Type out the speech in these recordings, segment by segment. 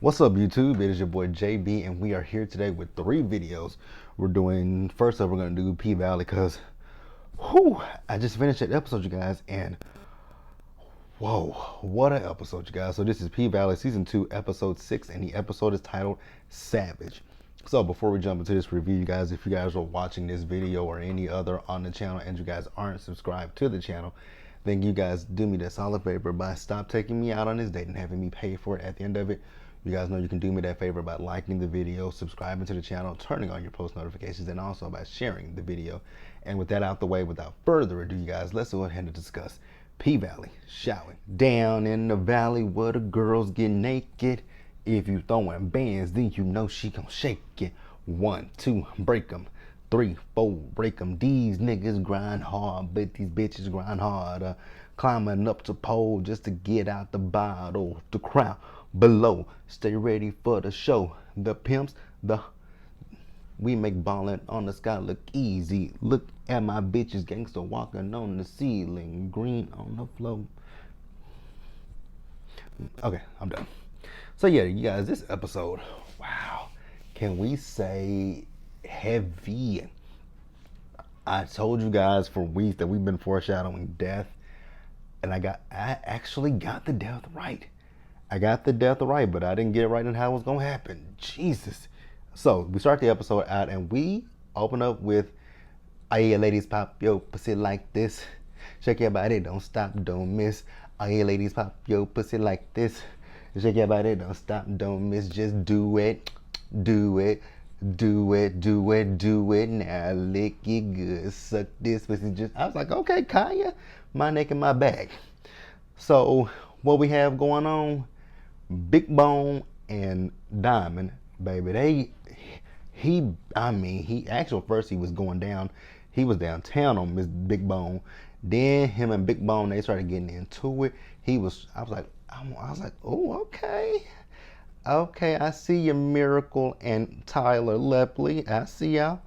What's up, YouTube? It is your boy JB, and we are here today with 3 videos. We're doing, first up, we're going to do PValley because, I just finished that episode, you guys, and whoa, what an episode, you guys. So this is PValley Season 2, Episode 6, and the episode is titled Savage. So before we jump into this review, you guys, if you guys are watching this video or any other on the channel and you guys aren't subscribed to the channel, then you guys do me that solid favor by stop taking me out on this date and having me pay for it at the end of it. You guys know you can do me that favor by liking the video, subscribing to the channel, turning on your post notifications, and also by sharing the video. And with that out the way, without further ado, you guys, let's go ahead and discuss P-Valley, shall we? Down in the valley where the girls get naked. If you throwing bands, then you know she gon' shake it. 1, 2, break 'em. 3, 4, break 'em. These niggas grind hard, but these bitches grind harder. Climbing up to pole just to get out the bottle. The crowd below, stay ready for the show. The pimps, we make ballin' on the sky look easy. Look at my bitches, gangster walking on the ceiling. Green on the floor. Okay, I'm done. So yeah, you guys, this episode, wow, can we say heavy? I told you guys for weeks that we've been foreshadowing death, and I actually got the death right. I got the death right, but I didn't get it right in how it was gonna happen. Jesus. So we start the episode out and we open up with, "Oh yeah, ladies, pop your pussy like this. Shake your body, don't stop, don't miss. Oh yeah, ladies, pop your pussy like this. Shake your body, don't stop, don't miss. Just do it, do it, do it, do it, do it. Now lick it good, suck this pussy." Just, I was like, okay, Kaya, my neck and my back. So what we have going on? Big Bone and Diamond, baby, he actually first he was going down, he was downtown on Miss Big Bone. Then him and Big Bone, they started getting into it. I was like, oh, okay, I see you, Miracle and Tyler Lepley. I see y'all.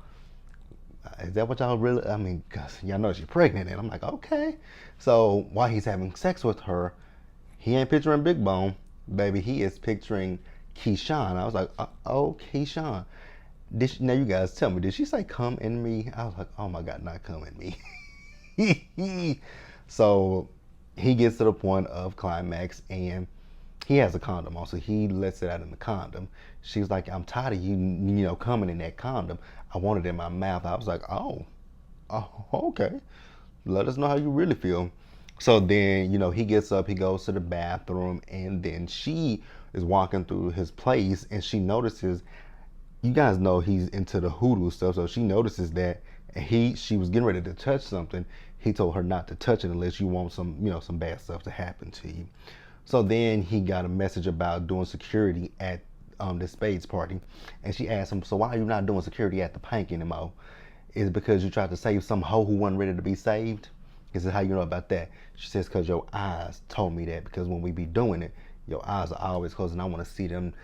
Is that what y'all really? Cause y'all know she's pregnant, and I'm like, okay. So while he's having sex with her, he ain't picturing Big Bone. Baby, he is picturing Keyshawn. I was like, oh, Keyshawn. Now you guys tell me, did she say come in me? I was like, oh my God, not come in me. So he gets to the point of climax and he has a condom on, so he lets it out in the condom. She's like, I'm tired of you coming in that condom. I want it in my mouth. I was like, oh, okay. Let us know how you really feel. So then, he gets up, he goes to the bathroom, and then she is walking through his place, and she notices, you guys know he's into the hoodoo stuff, so she notices that she was getting ready to touch something. He told her not to touch it unless you want some bad stuff to happen to you. So then he got a message about doing security at the Spades party, and she asked him, so why are you not doing security at the Pink anymore? Is it because you tried to save some hoe who wasn't ready to be saved? He said, how you know about that? She says, because your eyes told me that, because when we be doing it, your eyes are always closed, and I want to see them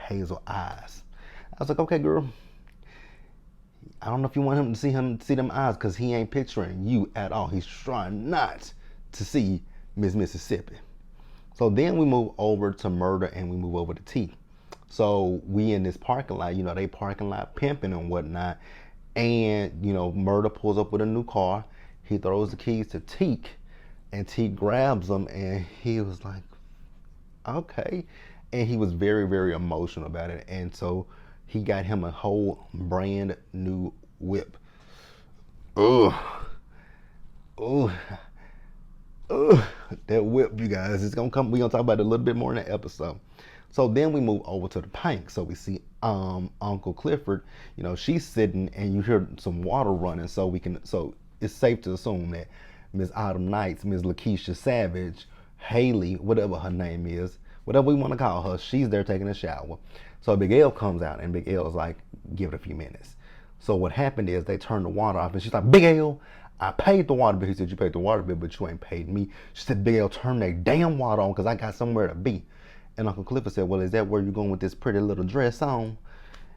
hazel eyes. I was like, okay, girl. I don't know if you want him to see them eyes, because he ain't picturing you at all. He's trying not to see Miss Mississippi. So then we move over to Murder, and we move over to T. So we in this parking lot, they parking lot pimping and whatnot. And, Murder pulls up with a new car. He throws the keys to Teak, and Teak grabs them, and he was like, okay. And he was very, very emotional about it. And so he got him a whole brand new whip. Ugh. That whip, you guys, it's gonna come. We're gonna talk about it a little bit more in the episode. So then we move over to the Pink. So we see Uncle Clifford, she's sitting and you hear some water running. So it's safe to assume that Miss Autumn Nights, Miss Lakeisha Savage, Haley, whatever her name is, whatever we want to call her, she's there taking a shower. So Big L comes out and Big L is like, give it a few minutes. So what happened is they turned the water off and she's like, Big L, I paid the water bill. He said, you paid the water bill, but you ain't paid me. She said, Big L, turn that damn water on because I got somewhere to be. And Uncle Clifford said, well, is that where you're going with this pretty little dress on?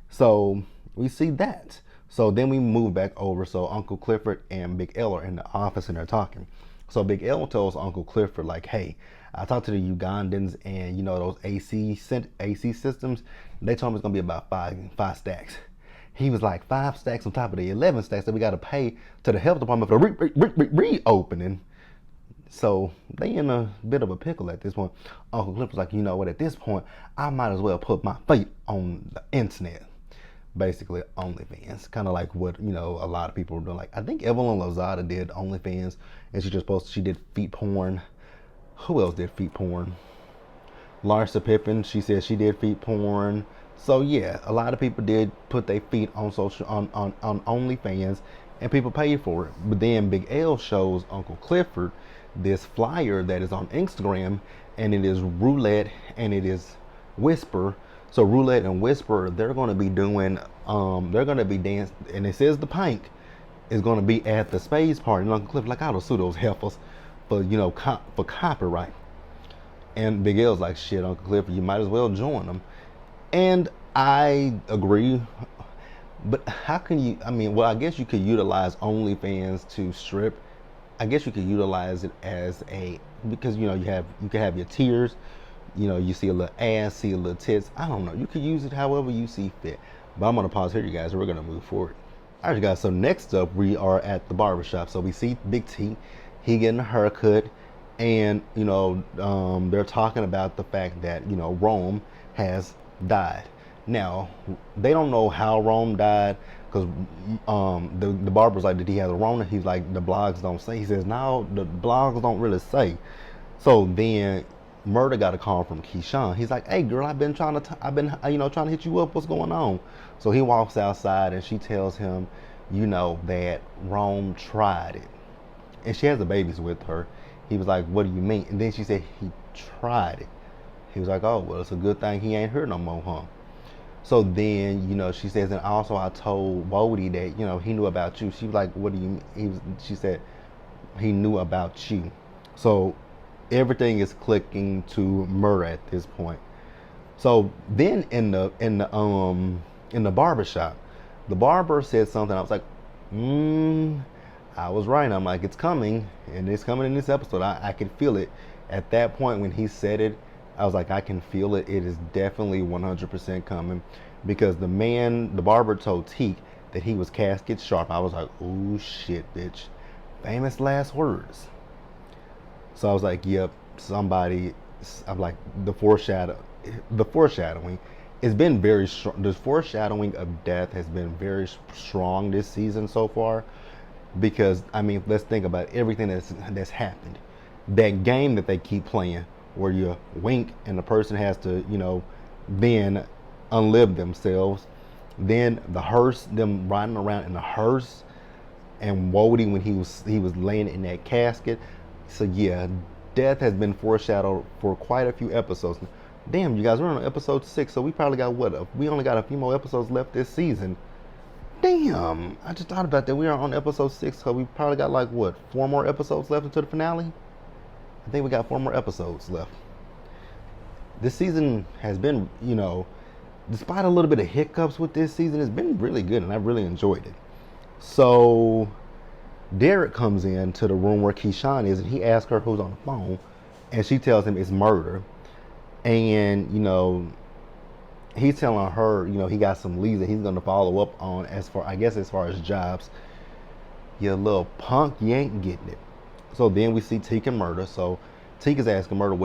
So we see that. So then we move back over. So Uncle Clifford and Big L are in the office and they're talking. So Big L tells Uncle Clifford, like, hey, I talked to the Ugandans, and those AC systems. They told me it's gonna be about five stacks. He was like, 5 stacks on top of the 11 stacks that we got to pay to the health department for the reopening. So they in a bit of a pickle at this point. Uncle Cliff was like, you know what? At this point, I might as well put my feet on the internet. Basically, OnlyFans, kind of like what a lot of people were doing. Like, I think Evelyn Lozada did OnlyFans, and she did feet porn. Who else did feet porn? Larsa Pippen, she said she did feet porn. So yeah, a lot of people did put their feet on on OnlyFans, and people paid for it. But then Big L shows Uncle Clifford this flyer that is on Instagram, and it is Roulette and it is Whisper. So Roulette and Whisper, they're going to be doing, they're going to be dancing, and it says the Pink is going to be at the Spades party. And Uncle Clifford like, I'll sue those heifers for for copyright. And Big L's like, shit, Uncle Clifford, you might as well join them. And I agree, but how can you? I mean, well, I guess you could utilize OnlyFans to strip. I guess you could utilize it as because you can have your tiers. You see a little ass, see a little tits. I don't know. You could use it however you see fit. But I'm gonna pause here, you guys. And we're gonna move forward. All right, guys. So next up, we are at the barbershop. So we see Big T. He getting a haircut, and they're talking about the fact that Rome has died. Now they don't know how Rome died, because the barber's like, did he have a Rona? He's like, the blogs don't say. He says, no, the blogs don't really say. So then Murder got a call from Keyshawn. He's like, hey girl, I've been trying to hit you up. What's going on? So he walks outside, and she tells him, that Rome tried it, and she has the babies with her. He was like, what do you mean? And then she said, he tried it. He was like, oh, well, it's a good thing he ain't here no more, huh? So then, she says, and also I told Wody that, he knew about you. She was like, what do you mean? She said, he knew about you. So everything is clicking to Murder at this point. So then in the barbershop, the barber said something. I was like, I was right. I'm like, it's coming, and it's coming in this episode. I can feel it. At that point when he said it, I was like, I can feel it. It is definitely 100% coming, because the barber told Teak that he was casket sharp. I was like, oh shit, bitch. Famous last words. So I was like, yep, somebody. I'm like, the foreshadowing. It's been very strong. The foreshadowing of death has been very strong this season so far, because I mean, let's think about everything that's happened. That game that they keep playing, where you wink and the person has to, then unlive themselves. Then the hearse, them riding around in the hearse, and Wody when he was laying in that casket. So yeah, death has been foreshadowed for quite a few episodes. Damn, you guys, we're on episode 6, so we probably got we only got a few more episodes left this season. Damn, I just thought about that. We are on episode 6, so we probably got 4 more episodes left until the finale. I think we got 4 more episodes left. This season has been, despite a little bit of hiccups with this season, it's been really good, and I've really enjoyed it. So Derek comes in to the room where Keyshawn is, and he asks her who's on the phone, and she tells him it's Murder. And, he's telling her, he got some leads that he's going to follow up on as far as jobs. You little punk, you ain't getting it. So then we see Teak and Murder. So Teak is asking Murder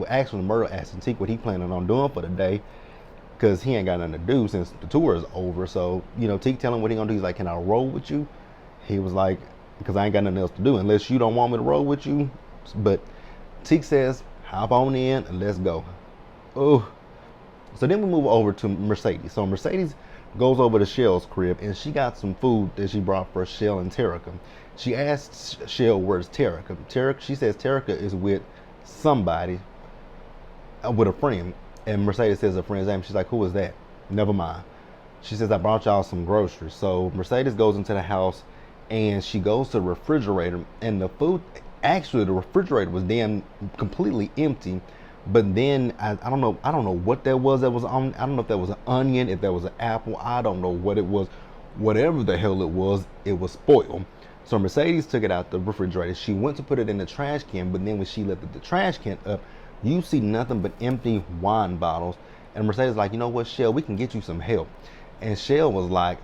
actually Murder asking Teak what he planning on doing for the day, because he ain't got nothing to do since the tour is over. So, Teak telling him what he gonna do. He's like, can I roll with you? He was like, because I ain't got nothing else to do unless you don't want me to roll with you. But Teak says, hop on in and let's go. Oh. So then we move over to Mercedes. So Mercedes goes over to Shell's crib, and she got some food that she brought for Shell and Terica. She asks Shell, where's Terica? She says Terica is with somebody, with a friend. And Mercedes says a friend's name. She's like, who is that? Never mind. She says, I brought y'all some groceries. So Mercedes goes into the house, and she goes to the refrigerator, and the refrigerator was completely empty. But then I don't know what that was on. I don't know if that was an onion, if that was an apple. I don't know what it was. Whatever the hell it was spoiled. So Mercedes took it out the refrigerator. She went to put it in the trash can, but then when she lifted the trash can up, you see nothing but empty wine bottles. And Mercedes was like, you know what, Shell, we can get you some help. And Shell was like,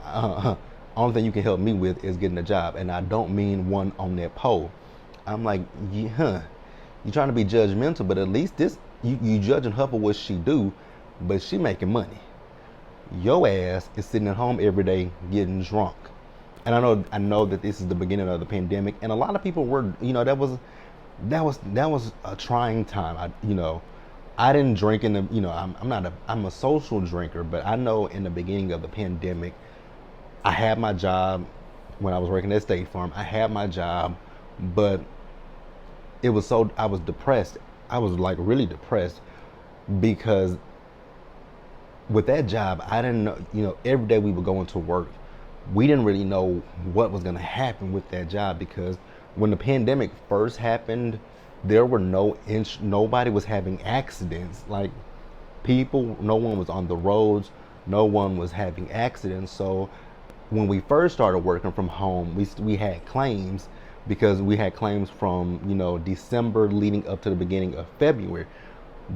only thing you can help me with is getting a job. And I don't mean one on that pole. I'm like, yeah, you're trying to be judgmental, but at least this, you judging her for what she do, but she making money. Your ass is sitting at home every day getting drunk. And I know that this is the beginning of the pandemic, and a lot of people were, that was a trying time. I didn't drink in the, I'm a social drinker, but I know in the beginning of the pandemic, I had my job when I was working at State Farm. I had my job, but I was depressed. I was like really depressed because with that job, I didn't know, every day we were going to work. We didn't really know what was going to happen with that job because when the pandemic first happened, there were nobody was having accidents. Like no one was on the roads, no one was having accidents. So when we first started working from home, we had claims because we had claims from, December leading up to the beginning of February.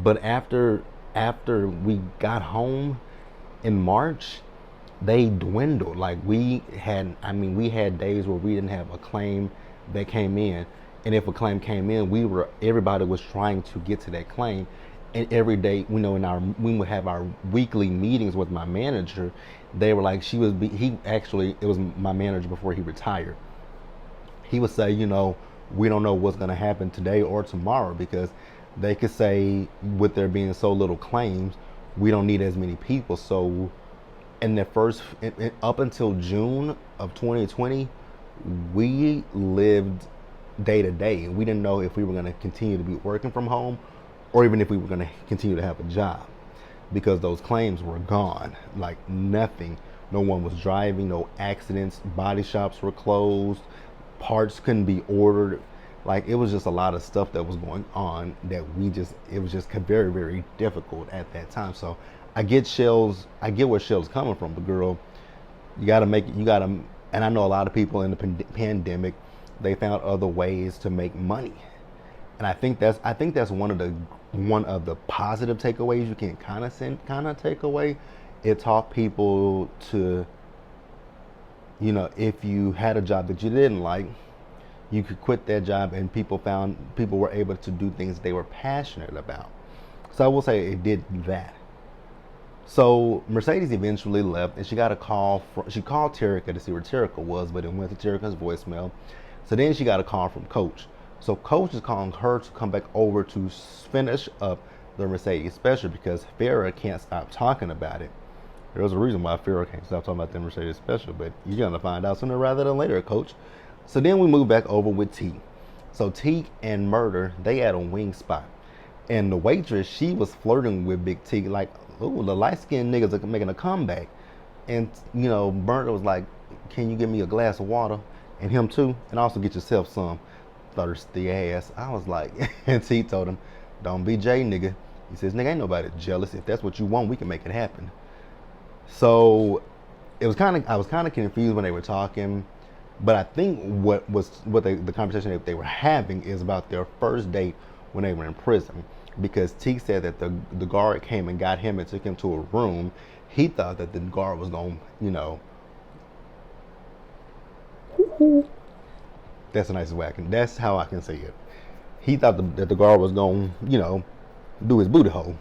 But after we got home in March, they dwindled. Like we had days where we didn't have a claim that came in. And if a claim came in, everybody was trying to get to that claim. And every day, we would have our weekly meetings with my manager. They were like, it was my manager before he retired. He would say, we don't know what's going to happen today or tomorrow because they could say with there being so little claims, we don't need as many people. So up until June of 2020, we lived day to day. We didn't know if we were going to continue to be working from home or even if we were going to continue to have a job because those claims were gone. Like nothing. No one was driving, no accidents, body shops were closed, parts couldn't be ordered. Like it was just a lot of stuff that was going on that it was just very, very difficult at that time. So I get where Shell's coming from, but girl, and I know a lot of people in the pandemic, they found other ways to make money. And I think that's one of the positive takeaways you can kind of take away. It taught people to, if you had a job that you didn't like, you could quit that job and people were able to do things they were passionate about. So I will say it did that. So Mercedes eventually left and she got a call she called Terica to see where Terica was, but it went to Terica's voicemail. So then she got a call from Coach. So Coach is calling her to come back over to finish up the Mercedes special because Farrah can't stop talking about it. There's a reason why Farrah can't stop talking about the Mercedes special, but you're going to find out sooner rather than later, Coach. So then we move back over with T. So T and Murder, they had a wing spot. And the waitress, she was flirting with Big T, like, ooh, the light-skinned niggas are making a comeback. And, Murder was like, can you give me a glass of water? And him too, and also get yourself some. Thirsty ass. I was like, and T told him, don't be Jay, nigga. He says, nigga, ain't nobody jealous. If that's what you want, we can make it happen. So I was kind of confused when they were talking, but I think the conversation that they were having is about their first date when they were in prison, because T said that the guard came and got him and took him to a room. He thought that the guard was going, that's the nicest way that's how I can say it. He thought that the guard was going, do his booty hole.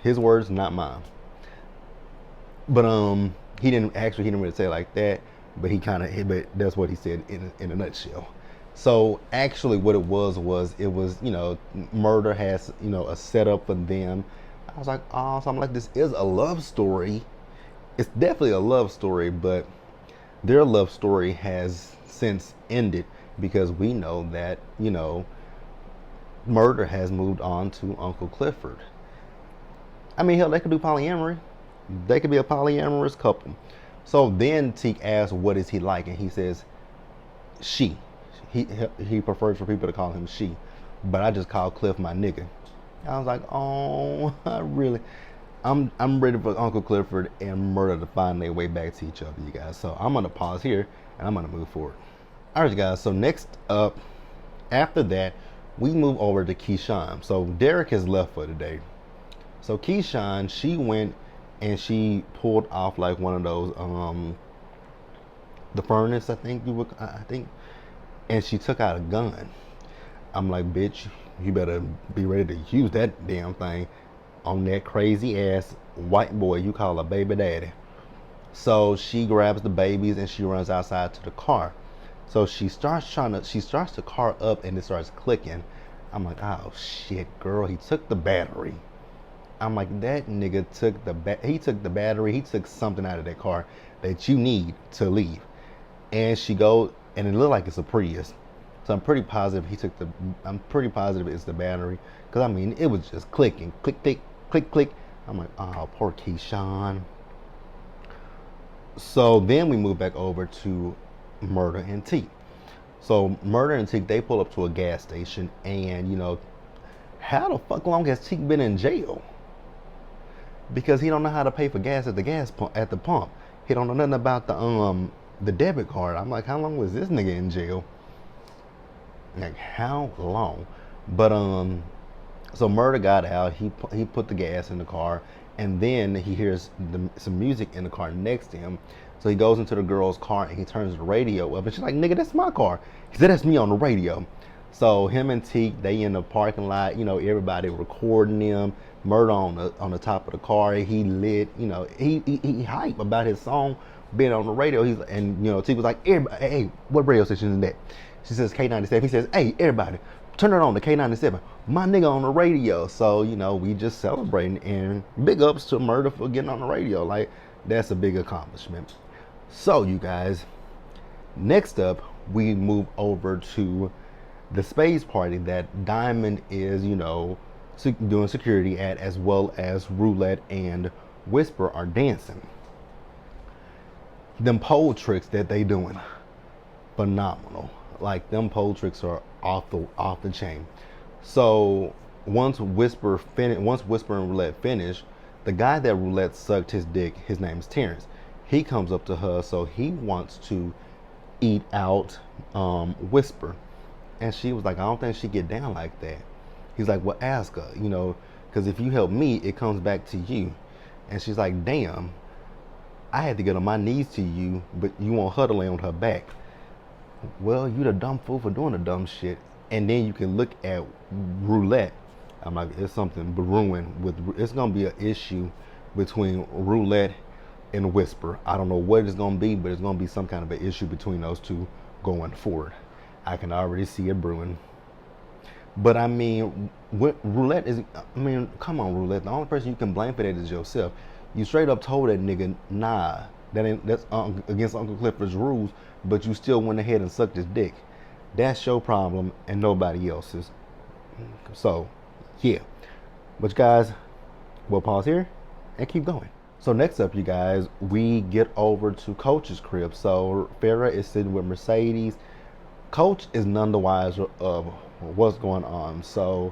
His words, not mine. But he didn't really say it like that, but but that's what he said in a nutshell. So actually what it was Murder has, a setup for them. I was like, oh, so I'm like, this is a love story. It's definitely a love story, but their love story has since ended because we know that, Murder has moved on to Uncle Clifford. I mean, hell, they could do polyamory. They could be a polyamorous couple. So then Teak asks, what is he like? And he says, she. He prefers for people to call him she. But I just call Cliff my nigga. I was like, oh, I'm ready for Uncle Clifford and Murder to find their way back to each other, you guys. So I'm going to pause here and I'm going to move forward. All right, guys. So next up, after that, we move over to Keyshawn. So Derek has left for the day. So Keyshawn, she went and she pulled off like one of those the furnace, I think, and she took out a gun. I'm like, bitch, you better be ready to use that damn thing on that crazy ass white boy you call a baby daddy. So she grabs the babies and she runs outside to the car. So she starts the car up and it starts clicking. I'm like, oh shit, girl, he took the battery. I'm like, that nigga took he took the battery, he took something out of that car that you need to leave. And she goes, and it looked like it's a Prius. So I'm pretty positive it's the battery. Cause I mean, it was just clicking, click, click, click, click. I'm like, oh, poor Keyshawn. So then we move back over to Murder and Teak. So Murder and Teak, they pull up to a gas station, and how the fuck long has Teak been in jail? Because he don't know how to pay for gas at the pump. He don't know nothing about the debit card. I'm like, how long was this nigga in jail? Like, how long? But so Murder got out. He put the gas in the car, and then he hears some music in the car next to him. So he goes into the girl's car and he turns the radio up, and she's like, "Nigga, that's my car." He said, "That's me on the radio." So him and Teak, they in the parking lot. Everybody recording them. Murder on the top of the car. He lit. He hype about his song being on the radio. Teak was like, "Hey, what radio station is that?" She says K97. He says, "Hey, everybody, turn it on to K97. My nigga on the radio." So, we just celebrating, and big ups to Murder for getting on the radio. Like, that's a big accomplishment. So, you guys, next up, we move over to the space party that Diamond is, doing security at, as well as Roulette and Whisper are dancing. Them pole tricks that they doing, phenomenal. Like, them pole tricks are off the chain. So once Whisper and Roulette finish, the guy that Roulette sucked his dick, his name is Terrence. He comes up to her, so he wants to eat out Whisper, and she was like, "I don't think she get down like that." He's like, "Well, ask her, because if you help me, it comes back to you." And she's like, "Damn, I had to get on my knees to you, but you want her to lay on her back." Well, you the dumb fool for doing the dumb shit. And then you can look at Roulette. I'm like, it's something brewing it's gonna be an issue between Roulette and Whisper. I don't know what it's gonna be, but it's gonna be some kind of an issue between those two going forward. I can already see it brewing. But I mean, Roulette is, come on, Roulette. The only person you can blame for that is yourself. You straight up told that nigga, nah, that's against Uncle Clifford's rules, but you still went ahead and sucked his dick. That's your problem and nobody else's. So, yeah. But guys, we'll pause here and keep going. So next up, you guys, we get over to Coach's crib. So Farrah is sitting with Mercedes. Coach is none the wiser of what's going on. So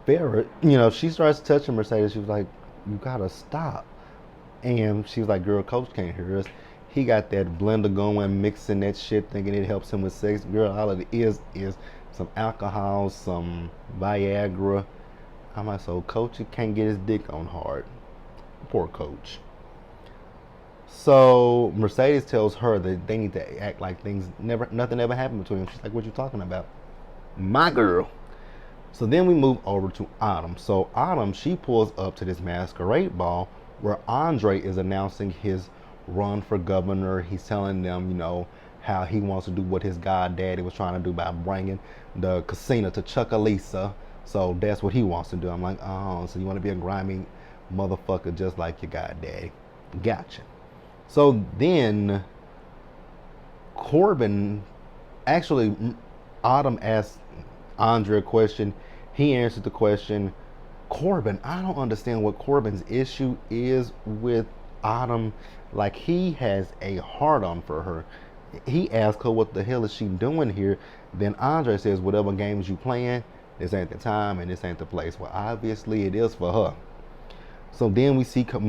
Farrah, she starts touching Mercedes. She was like, "You gotta stop." And she was like, "Girl, Coach can't hear us. He got that blender going, mixing that shit, thinking it helps him with sex. Girl, all it is some alcohol, some Viagra." I'm like, so Coach can't get his dick on hard. Poor Coach. So Mercedes tells her that they need to act like nothing ever happened between them. She's like, "What you talking about?" My girl. So then we move over to Autumn. So Autumn, she pulls up to this masquerade ball where Andre is announcing his run for governor. He's telling them, how he wants to do what his goddaddy was trying to do by bringing the casino to Chucalissa. So that's what he wants to do. I'm like, oh, so you want to be a grimy motherfucker just like your goddaddy. Gotcha. So then Autumn asked Andre a question. He answered the question. Corbin, I don't understand what Corbin's issue is with Autumn. Like, he has a hard-on for her. He asked her what the hell is she doing here. Then Andre says, whatever games you playing, this ain't the time and this ain't the place. Well, obviously it is for her. So then we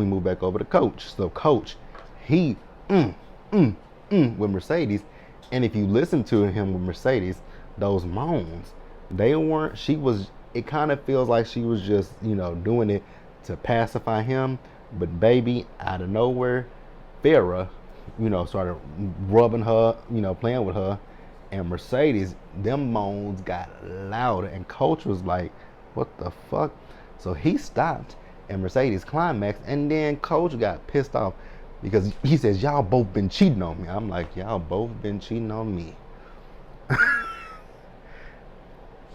move back over to Coach. So Coach, he with Mercedes, And if you listen to him with Mercedes, those moans, they weren't, she was, it kind of feels like she was just, doing it to pacify him. But baby, out of nowhere, Farrah, started rubbing her, playing with her. And Mercedes, them moans got louder. And Coach was like, what the fuck? So he stopped and Mercedes climaxed. And then Coach got pissed off because he says, y'all both been cheating on me. I'm like, y'all both been cheating on me.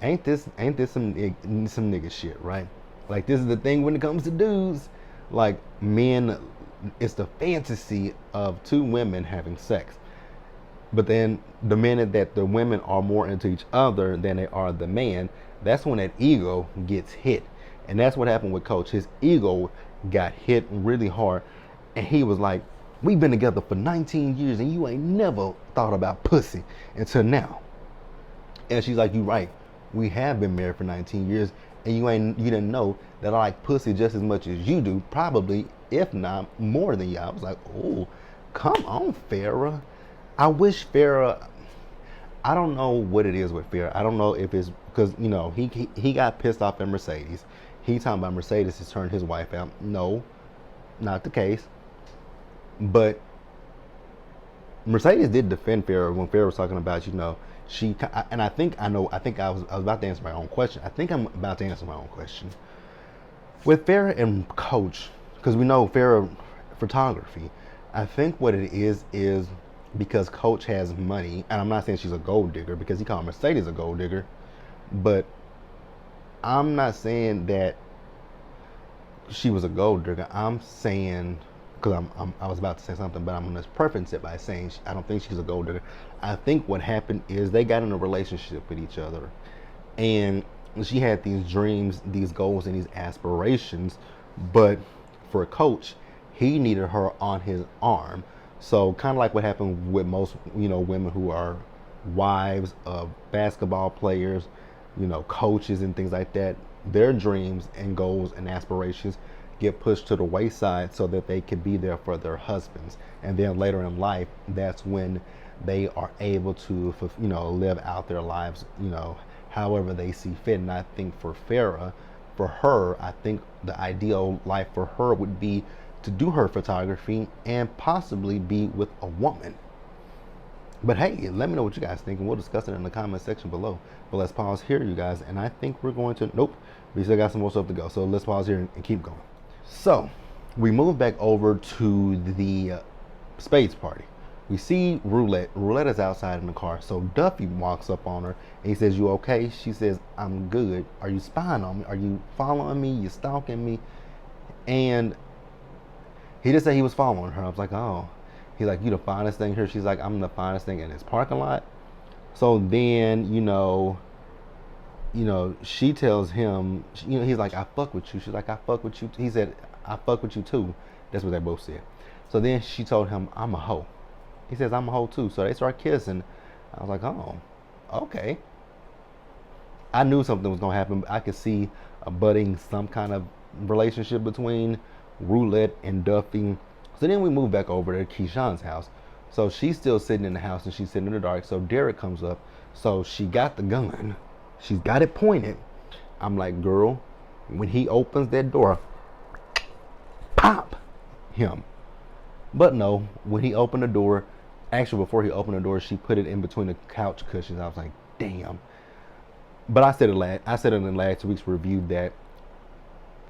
ain't this some nigga shit, right? Like, this is the thing when it comes to dudes. Like, men, it's the fantasy of two women having sex. But then the minute that the women are more into each other than they are the man, that's when that ego gets hit. And that's what happened with Coach. His ego got hit really hard. And he was like, we've been together for 19 years and you ain't never thought about pussy until now. And she's like, you right. We have been married for 19 years and you didn't know that I like pussy just as much as you do. Probably, if not more than you. I was like, oh, come on, Farrah. I wish Farrah, I don't know what it is with Farrah. I don't know if it's because, he got pissed off at Mercedes. He talking about Mercedes has turned his wife out. No, not the case. But Mercedes did defend Farrah when Farrah was talking about, she, and I think I was about to answer my own question. I think I'm about to answer my own question. With Farrah and Coach, because we know Farrah photography, I think what it is because Coach has money, and I'm not saying she's a gold digger because he called Mercedes a gold digger, but I'm not saying that she was a gold digger. I'm saying, because I was about to say something, but I'm going to preference it by saying I don't think she's a gold digger. I think what happened is they got in a relationship with each other, and she had these dreams, these goals, and these aspirations, but for Coach, he needed her on his arm. So kind of like what happened with most, women who are wives of basketball players, coaches and things like that. Their dreams and goals and aspirations get pushed to the wayside so that they can be there for their husbands. And then later in life, that's when they are able to, live out their lives, however they see fit. And I think for Farrah, for her, I think the ideal life for her would be to do her photography and possibly be with a woman. But hey, let me know what you guys think and we'll discuss it in the comment section below. But let's pause here, you guys, and I think we're going to, nope, we still got some more stuff to go. So let's pause here and keep going. So we move back over to the spades party. We see Roulette. Roulette is outside in the car. So Duffy walks up on her and he says, you okay? She says, I'm good. Are you spying on me? Are you following me? You stalking me? And he just said he was following her. I was like, oh. He's like, you the finest thing here. She's like, I'm the finest thing in this parking lot. So then, she tells him, he's like, I fuck with you. She's like, I fuck with you. He said, I fuck with you too. That's what they both said. So then she told him, I'm a hoe. He says, I'm a hoe too. So they start kissing. I was like, oh, okay. I knew something was going to happen. I could see a budding some kind of relationship between Roulette and Duffy. So then we move back over to Keyshawn's house. So she's still sitting in the house and she's sitting in the dark. So Derek comes up. So she got the gun. She's got it pointed. I'm like, girl, when he opens that door, pop him. But no, when he opened the door, actually before he opened the door, she put it in between the couch cushions. I was like, damn. But I said it in last week's review that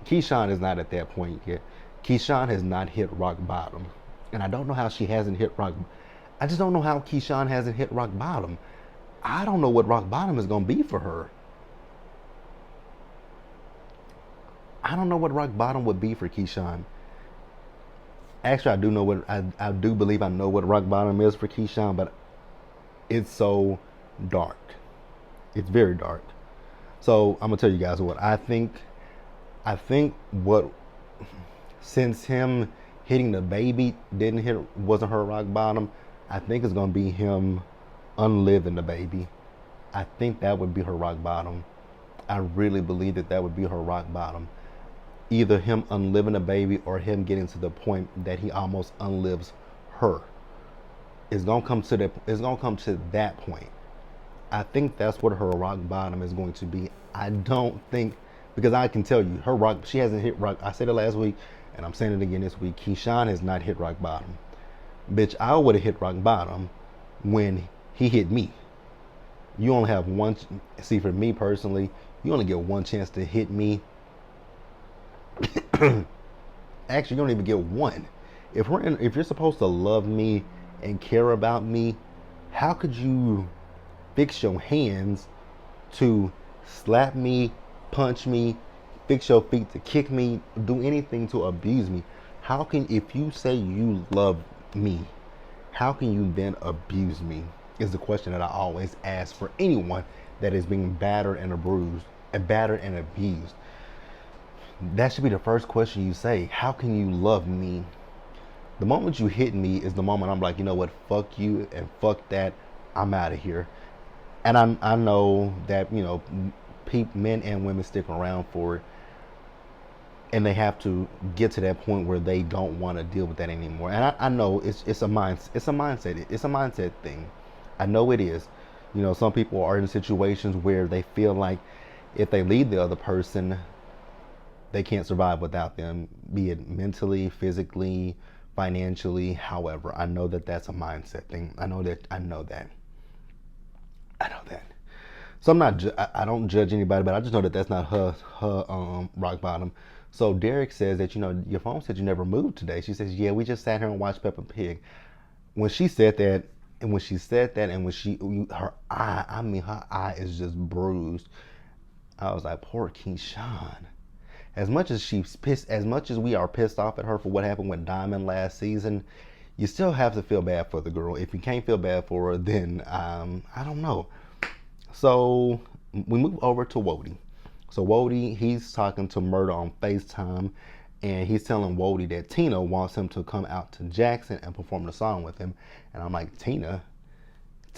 Keyshawn is not at that point yet. Keyshawn has not hit rock bottom. And I don't know how she hasn't hit rock. I just don't know how Keyshawn hasn't hit rock bottom. I don't know what rock bottom is going to be for her. I don't know what rock bottom would be for Keyshawn. Actually, I do know what, I do believe I know what rock bottom is for Keyshawn, but it's so dark. It's very dark. So I'm going to tell you guys what I think. I think what, since him hitting the baby wasn't her rock bottom, I think it's going to be him unliving the baby. I think that would be her rock bottom. I really believe that would be her rock bottom. Either him unliving the baby or him getting to the point that he almost unlives her. It's gonna come to that. It's gonna come to that point. I think that's what her rock bottom is going to be. I don't think, because I can tell you, her rock. She hasn't hit rock. I said it last week, and I'm saying it again this week. Keyshawn has not hit rock bottom. Bitch, I would have hit rock bottom when he hit me. You only have one. See, for me personally, you only get one chance to hit me. Actually, you don't even get one. If you're supposed to love me and care about me, how could you fix your hands to slap me, punch me, fix your feet to kick me, do anything to abuse me? How can, if you say you love me, how can you then abuse me? Is the question that I always ask for anyone that is being battered and abused. That should be the first question you say. How can you love me? The moment you hit me is the moment I'm like, you know what, fuck you and fuck that. I'm out of here. And I know that, men and women stick around for it, and they have to get to that point where they don't want to deal with that anymore. And I know it's a mindset thing. I know it is. Some people are in situations where they feel like if they leave the other person, they can't survive without them, be it mentally, physically, financially. However, I know that that's a mindset thing. I know that. So I'm not. I don't judge anybody, but I just know that that's not her rock bottom. So Derek says that your phone said you never moved today. She says, yeah, we just sat here and watched Peppa Pig. When she said that, and when her eye is just bruised. I was like, poor Keyshawn. As much as she's pissed, as much as we are pissed off at her for what happened with Diamond last season, you still have to feel bad for the girl. If you can't feel bad for her, then I don't know. So we move over to Wody. So Wody, he's talking to Murder on FaceTime, and he's telling Wody that Tina wants him to come out to Jackson and perform the song with him. And I'm like, Tina?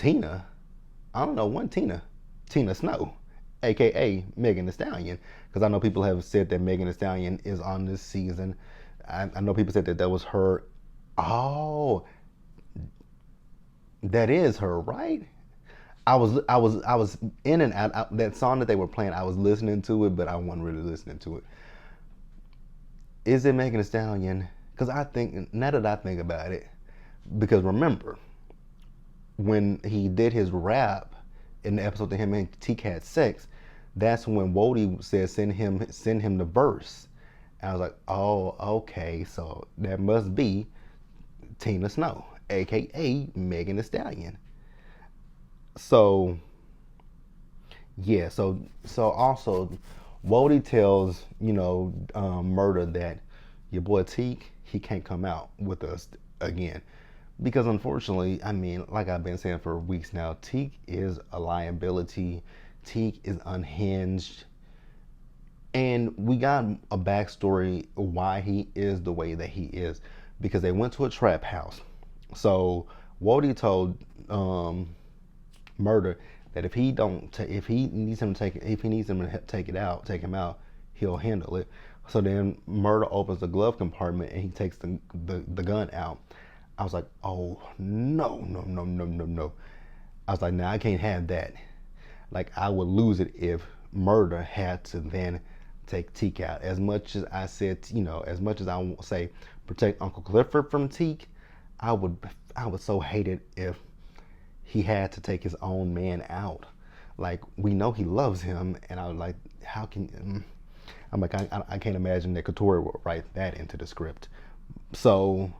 I don't know one Tina. Tina Snow, aka Megan Thee Stallion, because I know people have said that Megan Thee Stallion is on this season. I know people said that was her. Oh, that is her, right? I was in and out. That song that they were playing, I was listening to it, but I wasn't really listening to it. Is it Megan Thee Stallion? Because now that I think about it, because remember, when he did his rap in the episode that him and Teak had sex, that's when Wody said send him the verse. And I was like, oh, okay, so that must be Tina Snow, aka Megan Thee Stallion. So yeah, so also Wody tells Murder that your boy Teak, he can't come out with us again. Because unfortunately, I mean, like I've been saying for weeks now, Teak is a liability. Teak is unhinged. And we got a backstory why he is the way that he is. Because they went to a trap house. So Wody told Murder that if he needs him to take him out, he'll handle it. So then Murder opens the glove compartment and he takes the gun out. I was like, oh, no. I was like, nah, I can't have that. Like, I would lose it if Murder had to then take Teak out. As much as I said, as much as I say protect Uncle Clifford from Teak, I would so hate it if he had to take his own man out. Like, we know he loves him, and I was like, how can... I'm like, I can't imagine that Couture would write that into the script. So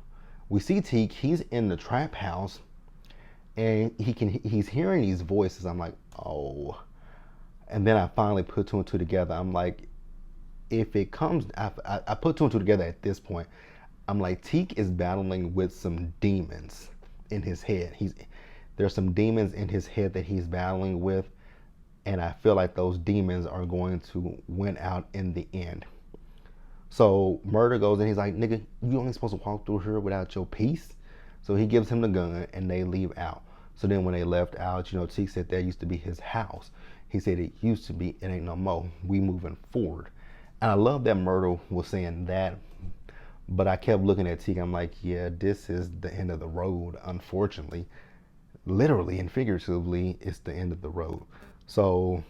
we see Teak, he's in the trap house, and he's hearing these voices. I'm like, oh. And then I finally put two and two together. I'm like, if it comes, I put two and two together at this point. I'm like, Teak is battling with some demons in his head. There's some demons in his head that he's battling with, and I feel like those demons are going to win out in the end. So Murder goes and he's like, nigga, you only supposed to walk through here without your piece? So he gives him the gun and they leave out. So then when they left out, Teak said that used to be his house. He said it used to be, it ain't no more. We moving forward. And I love that Murder was saying that But I kept looking at Teak. I'm like, yeah, this is the end of the road, unfortunately. Literally and figuratively, it's the end of the road. So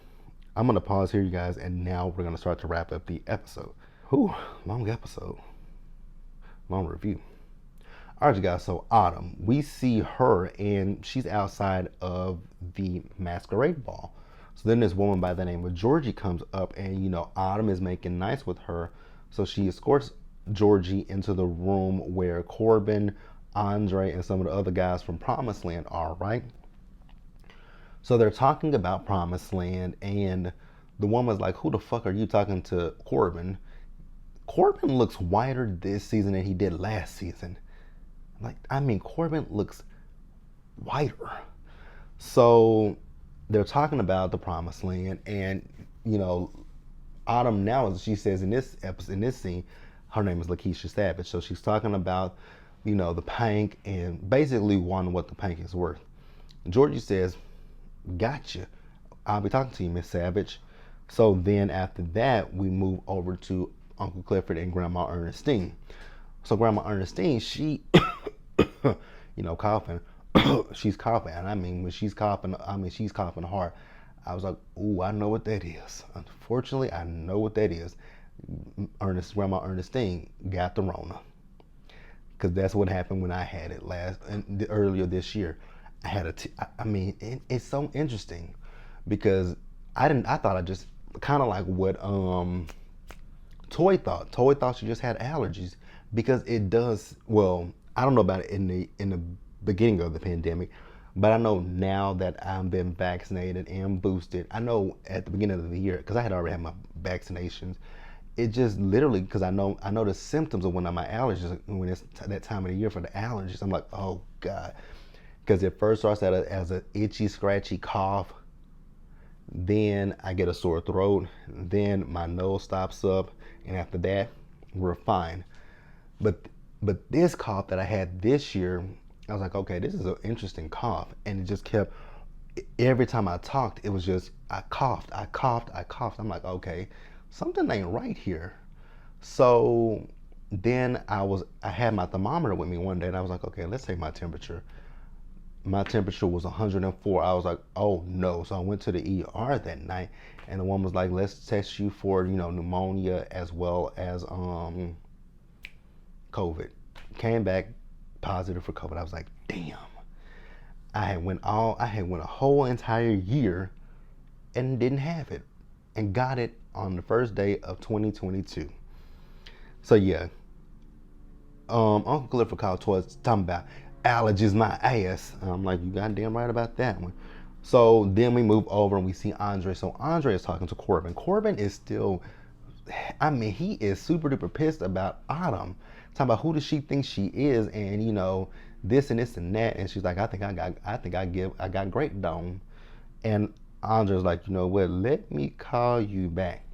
I'm going to pause here, you guys, and now we're going to start to wrap up the episode. Whew, long episode, long review. All right, you guys, so Autumn, we see her, and she's outside of the masquerade ball. So then this woman by the name of Georgie comes up, and, Autumn is making nice with her. So she escorts Georgie into the room where Corbin, Andre, and some of the other guys from Promised Land are, right? So they're talking about Promised Land, and the woman's like, who the fuck are you talking to, Corbin? Corbin looks whiter this season than he did last season. Corbin looks whiter. So they're talking about the Promised Land, and, Autumn now, as she says in this episode, in this scene, her name is Lakeisha Savage. So she's talking about, the pank and basically wanting what the pank is worth. Georgie says, gotcha. I'll be talking to you, Miss Savage. So then after that, we move over to Uncle Clifford and Grandma Ernestine. So Grandma Ernestine, she, coughing. She's coughing. And when she's coughing, she's coughing hard. I was like, ooh, I know what that is. Unfortunately, I know what that is. Grandma Ernestine got the Rona. Because that's what happened when I had it earlier this year. I had it's so interesting because I thought I just kind of like what Toy thought. Toy thought she just had allergies because it does. Well, I don't know about it in the beginning of the pandemic, but I know now that I've been vaccinated and boosted. I know at the beginning of the year, because I had already had my vaccinations, it just literally, because I know the symptoms of when my allergies, when it's that time of the year for the allergies, I'm like, oh God. Because it first starts out as an itchy, scratchy cough. Then I get a sore throat. Then my nose stops up. And after that, we're fine. But this cough that I had this year, I was like, okay, this is an interesting cough. And it just kept, every time I talked, it was just, I coughed. I'm like, okay, something ain't right here. So then I had my thermometer with me one day, and I was like, okay, let's take my temperature. My temperature was 104. I was like, oh no. So I went to the ER that night, and the woman was like, let's test you for, pneumonia as well as COVID. Came back positive for COVID. I was like, damn. I had went a whole entire year and didn't have it, and got it on the first day of 2022. So yeah, Uncle Clifford called towards talking about allergies my ass. I'm like, you goddamn right about that one. So then we move over and we see Andre. So Andre is talking to Corbin. Corbin is still, he is super duper pissed about Autumn. Talking about who does she think she is, and this and this and that. And she's like, I think I got great dome. And Andre's like, you know what? Let me call you back.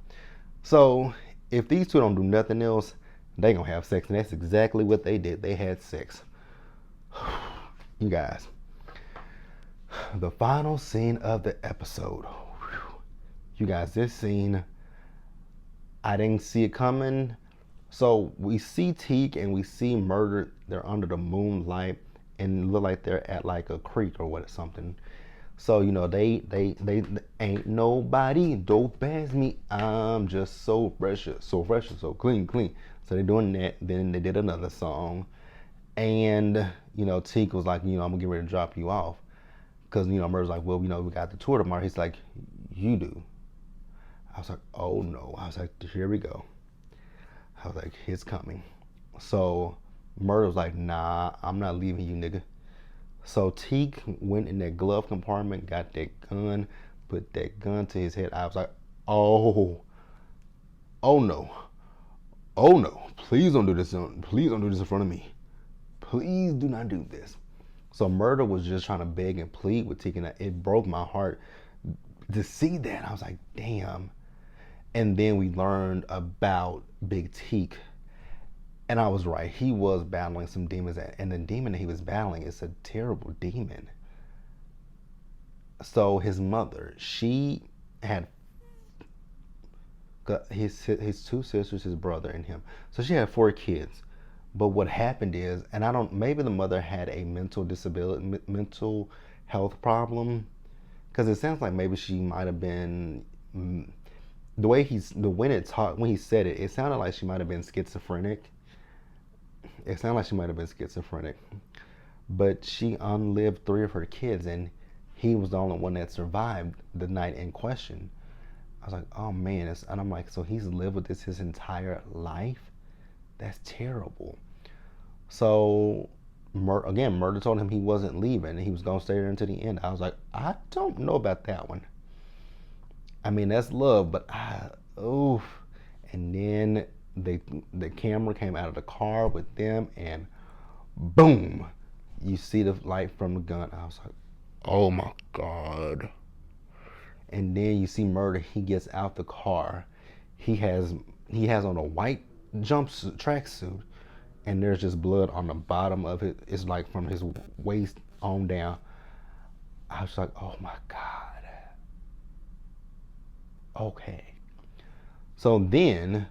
So if these two don't do nothing else, they gonna have sex, and that's exactly what they did. They had sex. You guys, the final scene of the episode. You guys, this scene, I didn't see it coming. So we see Teak and we see Murder. They're under the moonlight and look like they're at like a creek or what something. So they ain't nobody dope as me. I'm just so fresh and so clean. So they're doing that. Then they did another song, and Teak was like, I'm gonna get ready to drop you off, because Murder's like, well, we got the tour tomorrow. He's like, you do. I was like, oh no. I was like, here we go. I was like, it's coming. So Murder was like, nah, I'm not leaving you, nigga. So Teak went in that glove compartment, got that gun, put that gun to his head. I was like, oh no. Please don't do this. Please don't do this in front of me. Please do not do this. So Murder was just trying to beg and plead with Teak, and it broke my heart to see that. I was like, damn. And then we learned about Big Teak. And I was right. He was battling some demons, and the demon that he was battling is a terrible demon. So his mother, she had his two sisters, his brother, and him. So she had 4 kids. But what happened is, and I don't, maybe the mother had a mental disability, mental health problem, because it sounds like maybe she might have been, the way when he said it, it sounded like she might have been schizophrenic. It sounded like she might have been schizophrenic, but she unlived 3 of her kids, and he was the only one that survived the night in question. I was like, oh man, and I'm like, so he's lived with this his entire life? That's terrible. So, again, Murder told him he wasn't leaving, and he was going to stay there until the end. I was like, I don't know about that one. I mean, that's love, but oof. And then the camera came out of the car with them, and boom, you see the light from the gun. I was like, oh my God. And then you see Murder. He gets out the car. He has on a white jumpsuit, tracksuit, and there's just blood on the bottom of it. It's like from his waist on down. I was like, oh my God. Okay. So then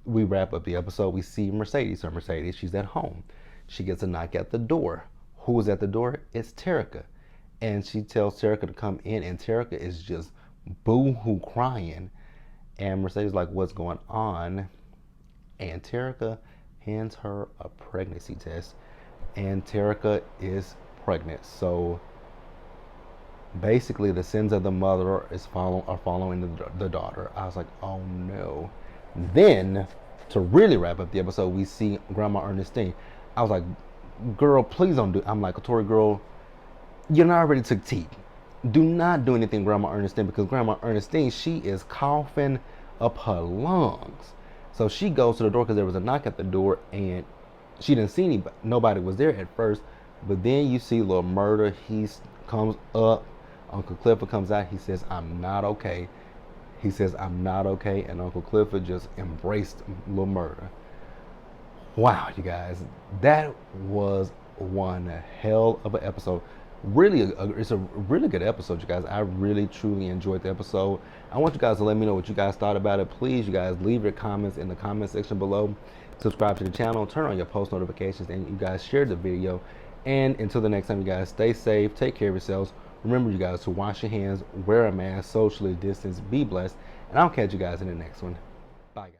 we wrap up the episode. We see Mercedes. So Mercedes, she's at home. She gets a knock at the door. Who is at the door? It's Terica. And she tells Terica to come in, and Terica is just boo-hoo crying. And Mercedes is like, what's going on? And Terica hands her a pregnancy test. And Terica is pregnant. So basically the sins of the mother are following the daughter. I was like, oh no. Then, to really wrap up the episode, we see Grandma Ernestine. I was like, girl, please don't do. I'm like, Tori, girl, you're not ready to tea. Do not do anything, Grandma Ernestine, because Grandma Ernestine, she is coughing up her lungs. So she goes to the door because there was a knock at the door, and she didn't see nobody was there at first. But then you see little Murder. He comes up. Uncle Clifford comes out. He says, I'm not okay. He says, I'm not okay. And Uncle Clifford just embraced little Murder. Wow, you guys. That was one hell of an episode. Really, it's a really good episode, you guys. I really, truly enjoyed the episode. I want you guys to let me know what you guys thought about it. Please, you guys, leave your comments in the comment section below. Subscribe to the channel. Turn on your post notifications. And you guys share the video. And until the next time, you guys, stay safe. Take care of yourselves. Remember, you guys, to wash your hands, wear a mask, socially distance, be blessed, and I'll catch you guys in the next one. Bye, guys.